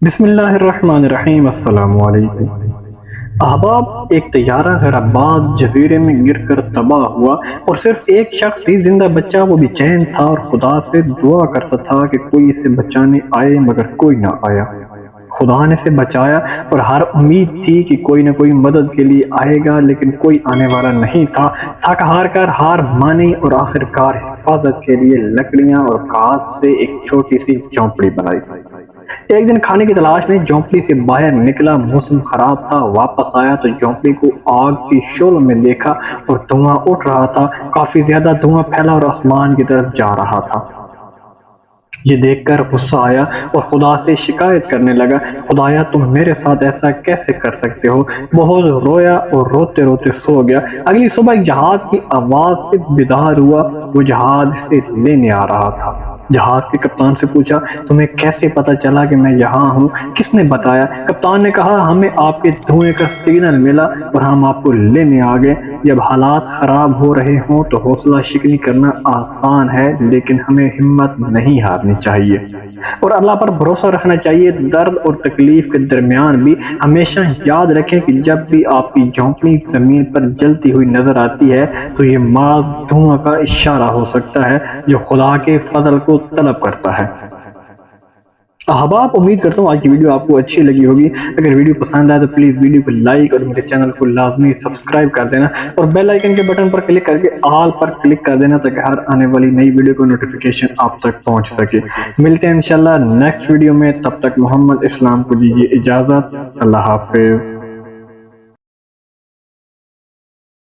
بسم اللہ الرحمن الرحیم۔ السلام علیکم احباب، ایک طیارہ غیر آباد جزیرے میں گر کر تباہ ہوا اور صرف ایک شخص ہی زندہ بچا، وہ بھی چین تھا اور خدا سے دعا کرتا تھا کہ کوئی اسے بچانے آئے، مگر کوئی نہ آیا۔ خدا نے اسے بچایا اور ہر امید تھی کہ کوئی نہ کوئی مدد کے لیے آئے گا، لیکن کوئی آنے والا نہیں تھا۔ تھک ہار کر ہار مانی اور آخر کار حفاظت کے لیے لکڑیاں اور گھاس سے ایک چھوٹی سی جھونپڑی بنائی۔ ایک دن کھانے کی تلاش میں جھونپڑی سے باہر نکلا، موسم خراب تھا۔ واپس آیا تو جھونپڑی کو آگ کی شعلوں میں دیکھا اور دھواں اٹھ رہا تھا، کافی زیادہ دھواں پھیلا اور آسمان کی طرف جا رہا تھا۔ یہ دیکھ کر غصہ آیا اور خدا سے شکایت کرنے لگا، خدایا تم میرے ساتھ ایسا کیسے کر سکتے ہو؟ بہت رویا اور روتے روتے سو گیا۔ اگلی صبح ایک جہاز کی آواز سے بیدار ہوا، وہ جہاز اسے لینے آ رہا تھا۔ جہاز کے کپتان سے پوچھا، تمہیں کیسے پتا چلا کہ میں یہاں ہوں؟ کس نے بتایا؟ کپتان نے کہا، ہمیں آپ کے دھوئیں کا سگنل ملا اور ہم آپ کو لینے آ گئے۔ جب حالات خراب ہو رہے ہوں تو حوصلہ شکنی کرنا آسان ہے، لیکن ہمیں ہمت نہیں ہارنی چاہیے اور اللہ پر بھروسہ رکھنا چاہیے۔ درد اور تکلیف کے درمیان بھی ہمیشہ یاد رکھیں کہ جب بھی آپ کی جھونپڑی زمین پر جلتی ہوئی نظر آتی ہے تو یہ محض دھواں کا اشارہ ہو سکتا ہے جو خدا کے فضل کو طلب کرتا ہے۔ احباب، امید کرتا ہوں آج کی ویڈیو آپ کو اچھی لگی ہوگی۔ اگر ویڈیو پسند آئے تو پلیز ویڈیو کو لائک اور میرے چینل کو لازمی سبسکرائب کر دینا اور بیل آئیکن کے بٹن پر کلک کر کے آل پر کلک کر دینا تاکہ ہر آنے والی نئی ویڈیو کو نوٹیفیکیشن آپ تک پہنچ سکے۔ ملتے ہیں انشاءاللہ نیکسٹ ویڈیو میں، تب تک محمد اسلام کو دیجیے اجازت۔ اللہ حافظ۔